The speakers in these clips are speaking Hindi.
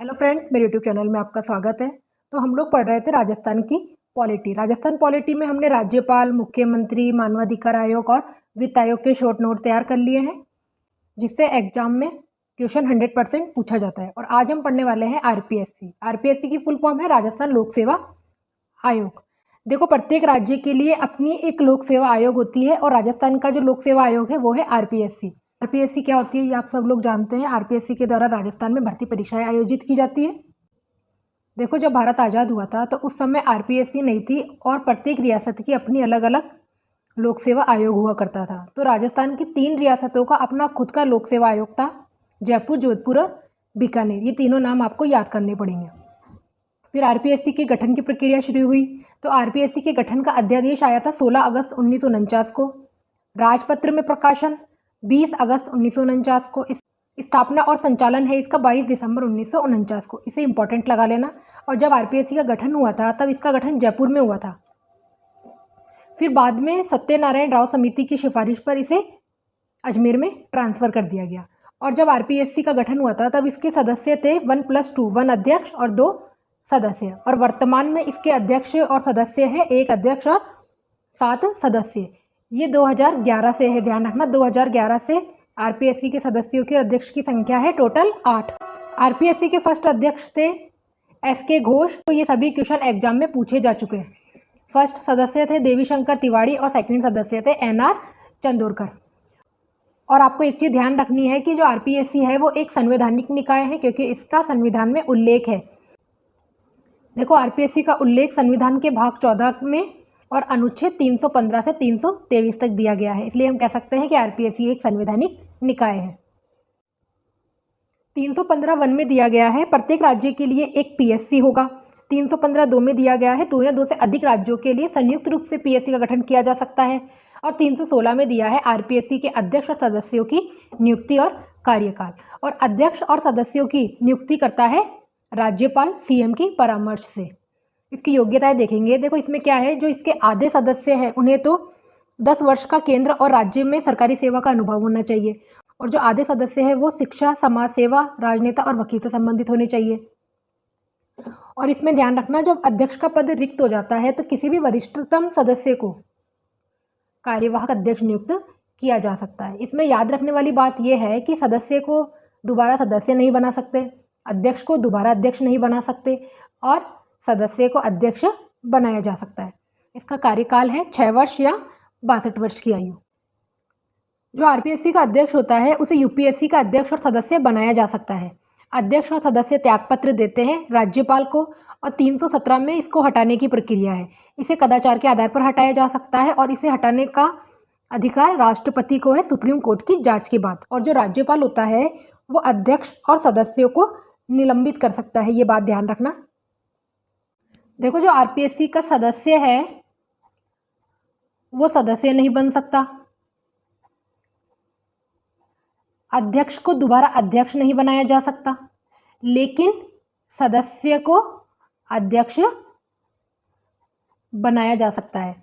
हेलो फ्रेंड्स, मेरे यूट्यूब चैनल में आपका स्वागत है। तो हम लोग पढ़ रहे थे राजस्थान की पॉलिटी। राजस्थान पॉलिटी में हमने राज्यपाल, मुख्यमंत्री, मानवाधिकार आयोग और वित्त आयोग के शॉर्ट नोट तैयार कर लिए हैं, जिससे एग्जाम में क्वेश्चन 100% पूछा जाता है। और आज हम पढ़ने वाले हैं आरपीएससी। आरपीएससी की फुल फॉर्म है राजस्थान लोक सेवा आयोग। देखो, प्रत्येक राज्य के लिए अपनी एक लोक सेवा आयोग होती है और राजस्थान का जो लोक सेवा आयोग है वो है आरपीएससी। आरपीएससी क्या होती है ये आप सब लोग जानते हैं। आरपीएससी के द्वारा राजस्थान में भर्ती परीक्षाएं आयोजित की जाती है। देखो, जब भारत आज़ाद हुआ था तो उस समय आरपीएससी नहीं थी और प्रत्येक रियासत की अपनी अलग अलग लोक सेवा आयोग हुआ करता था। तो राजस्थान की 3 रियासतों का अपना खुद का लोक सेवा आयोग था, जयपुर, जोधपुर और बीकानेर। ये तीनों नाम आपको याद करने पड़ेंगे। फिर आरपीएससी के गठन की प्रक्रिया शुरू हुई। तो आरपीएससी के गठन का अध्यादेश आया था 16 अगस्त 1949 को। राजपत्र में प्रकाशन 20 अगस्त 1949 को। स्थापना और संचालन है इसका 22 दिसंबर 1949 को। इसे इंपॉर्टेंट लगा लेना। और जब आरपीएससी का गठन हुआ था तब इसका गठन जयपुर में हुआ था। फिर बाद में सत्यनारायण राव समिति की सिफारिश पर इसे अजमेर में ट्रांसफ़र कर दिया गया। और जब आरपीएससी का गठन हुआ था तब इसके सदस्य थे 1+2, 1 अध्यक्ष और 2 सदस्य। और वर्तमान में इसके अध्यक्ष और सदस्य हैं 1 अध्यक्ष और 7 सदस्य। ये 2011 से है, ध्यान रखना। 2011 से आरपीएससी के सदस्यों की अध्यक्ष की संख्या है टोटल 8। आरपीएससी के फर्स्ट अध्यक्ष थे एसके घोष। तो ये सभी क्वेश्चन एग्जाम में पूछे जा चुके हैं। फर्स्ट सदस्य थे देवीशंकर तिवारी और सेकंड सदस्य थे एनआर चंदोरकर। और आपको एक चीज़ ध्यान रखनी है कि जो आरपीएससी है वो एक संवैधानिक निकाय है, क्योंकि इसका संविधान में उल्लेख है। देखो, आरपीएससी का उल्लेख संविधान के भाग 14 में और अनुच्छेद 315 से 323 तक दिया गया है। इसलिए हम कह सकते हैं कि आरपीएससी एक संवैधानिक निकाय है। 315(1) में दिया गया है प्रत्येक राज्य के लिए एक पीएससी होगा। 315(2) में दिया गया है 2 या 2 से अधिक राज्यों के लिए संयुक्त रूप से पीएससी का गठन किया जा सकता है। और 316 में दिया है आरपीएससी के अध्यक्ष और सदस्यों की नियुक्ति और कार्यकाल। और अध्यक्ष और सदस्यों की नियुक्ति करता है राज्यपाल सीएम की परामर्श से। इसकी योग्यताएं देखेंगे। देखो, इसमें क्या है, जो इसके आधे सदस्य हैं उन्हें तो 10 वर्ष का केंद्र और राज्य में सरकारी सेवा का अनुभव होना चाहिए। और जो आधे सदस्य हैं वो शिक्षा, समाज सेवा, राजनेता और वकील से संबंधित होने चाहिए। और इसमें ध्यान रखना, जब अध्यक्ष का पद रिक्त हो जाता है तो किसी भी वरिष्ठतम सदस्य को कार्यवाहक अध्यक्ष नियुक्त किया जा सकता है। इसमें याद रखने वाली बात यह है कि सदस्य को दोबारा सदस्य नहीं बना सकते, अध्यक्ष को दोबारा अध्यक्ष नहीं बना सकते और सदस्य को अध्यक्ष बनाया जा सकता है। इसका कार्यकाल है 6 वर्ष या 62 वर्ष की आयु। जो आरपीएससी का अध्यक्ष होता है उसे यूपीएससी का अध्यक्ष और सदस्य बनाया जा सकता है। अध्यक्ष और सदस्य त्यागपत्र देते हैं राज्यपाल को और 317 में इसको हटाने की प्रक्रिया है। इसे कदाचार के आधार पर हटाया जा सकता है और इसे हटाने का अधिकार राष्ट्रपति को है सुप्रीम कोर्ट की जांच के बाद। और जो राज्यपाल होता है वो अध्यक्ष और सदस्यों को निलंबित कर सकता है। ये बात ध्यान रखना। देखो, जो आरपीएससी का सदस्य है वो सदस्य नहीं बन सकता, अध्यक्ष को दोबारा अध्यक्ष नहीं बनाया जा सकता, लेकिन सदस्य को अध्यक्ष बनाया जा सकता है।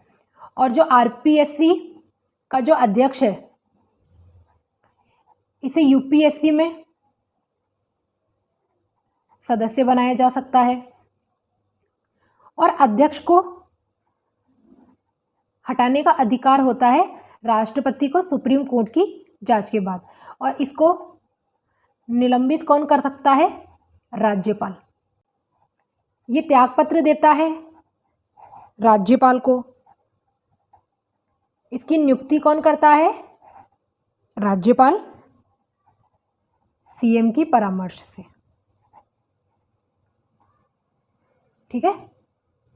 और जो आरपीएससी का जो अध्यक्ष है इसे यूपीएससी में सदस्य बनाया जा सकता है। और अध्यक्ष को हटाने का अधिकार होता है राष्ट्रपति को सुप्रीम कोर्ट की जांच के बाद। और इसको निलंबित कौन कर सकता है? राज्यपाल। ये त्यागपत्र देता है राज्यपाल को। इसकी नियुक्ति कौन करता है? राज्यपाल सीएम की परामर्श से। ठीक है।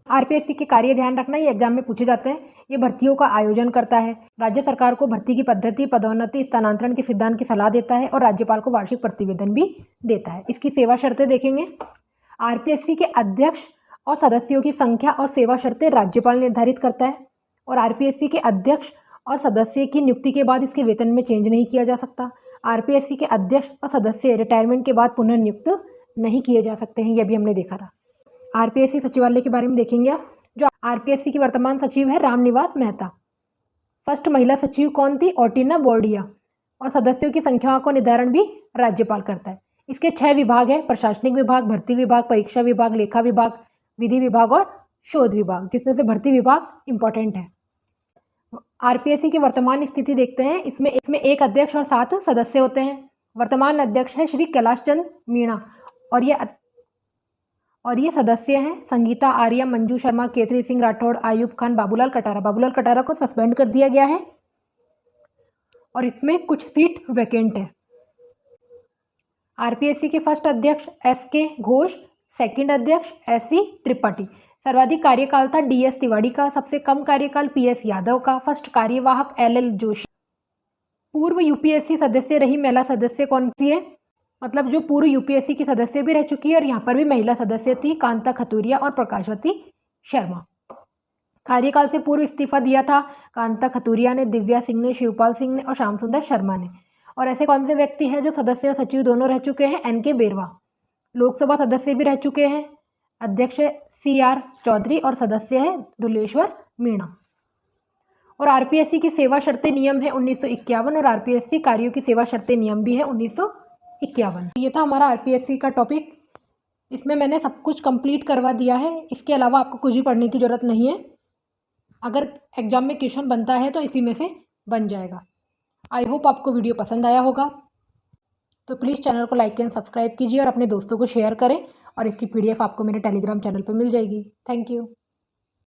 आरपीएससी के कार्य ध्यान रखना, ये एग्जाम में पूछे जाते हैं। ये भर्तियों का आयोजन करता है, राज्य सरकार को भर्ती की पद्धति, पदोन्नति, स्थानांतरण के सिद्धांत की सलाह देता है और राज्यपाल को वार्षिक प्रतिवेदन भी देता है। इसकी सेवा शर्तें देखेंगे। आरपीएससी के अध्यक्ष और सदस्यों की संख्या और सेवा शर्तें राज्यपाल निर्धारित करता है। और आरपीएससी के अध्यक्ष और सदस्य की नियुक्ति के बाद इसके वेतन में चेंज नहीं किया जा सकता। आरपीएससी के अध्यक्ष और सदस्य रिटायरमेंट के बाद पुनः नियुक्त नहीं किए जा सकते हैं। यह भी हमने देखा था। आरपीएससी सचिवालय के बारे में देखेंगे। जो आरपीएससी की वर्तमान सचिव है रामनिवास मेहता। फर्स्ट महिला सचिव कौन थी? ऑटिना बोर्डिया। और सदस्यों की संख्या का निर्धारण भी राज्यपाल करता है। इसके 6 विभाग हैं, प्रशासनिक विभाग, भर्ती विभाग, परीक्षा विभाग, लेखा विभाग, विधि विभाग और शोध विभाग, जिसमें से भर्ती विभाग इम्पोर्टेंट है। आरपीएससी की वर्तमान स्थिति देखते हैं। इसमें एक अध्यक्ष और 7 सदस्य होते हैं। वर्तमान अध्यक्ष है श्री कैलाश चंद मीणा और ये सदस्य हैं संगीता आर्या, मंजू शर्मा, केसरी सिंह राठौड़, आयुब खान, बाबूलाल कटारा। बाबूलाल कटारा को सस्पेंड कर दिया गया है और इसमें कुछ सीट वैकेंट है। आरपीएससी के फर्स्ट अध्यक्ष एस.के. घोष, सेकंड अध्यक्ष एस.सी. त्रिपाठी। सर्वाधिक कार्यकाल था डी.एस. तिवारी का, सबसे कम कार्यकाल पी.एस. यादव का, फर्स्ट कार्यवाहक एल.एल. जोशी। पूर्व यूपीएससी सदस्य रही महिला सदस्य कौन सी है? मतलब जो पूर्व यूपीएससी की सदस्य भी रह चुकी है और यहाँ पर भी महिला सदस्य थी, कांता खतूरिया और प्रकाशवती शर्मा। कार्यकाल से पूर्व इस्तीफा दिया था कांता खतूरिया ने, दिव्या सिंह ने, शिवपाल सिंह ने और श्याम सुंदर शर्मा ने। और ऐसे कौन से व्यक्ति हैं जो सदस्य और सचिव दोनों रह चुके हैं? एन.के. बेरवा। लोकसभा सदस्य भी रह चुके हैं। अध्यक्ष सी.आर. चौधरी और सदस्य है दुलेश्वर मीणा। और आरपीएससी की सेवा शर्तें नियम है 1951 और आरपीएससी कार्यों की सेवा शर्तें नियम भी है 1951। ये था हमारा आरपीएससी का टॉपिक। इसमें मैंने सब कुछ कंप्लीट करवा दिया है। इसके अलावा आपको कुछ भी पढ़ने की ज़रूरत नहीं है। अगर एग्जाम में क्वेश्चन बनता है तो इसी में से बन जाएगा। आई होप आपको वीडियो पसंद आया होगा। तो प्लीज़ चैनल को लाइक एंड सब्सक्राइब कीजिए और अपने दोस्तों को शेयर करें। और इसकी PDF आपको मेरे टेलीग्राम चैनल पर मिल जाएगी। Thank you.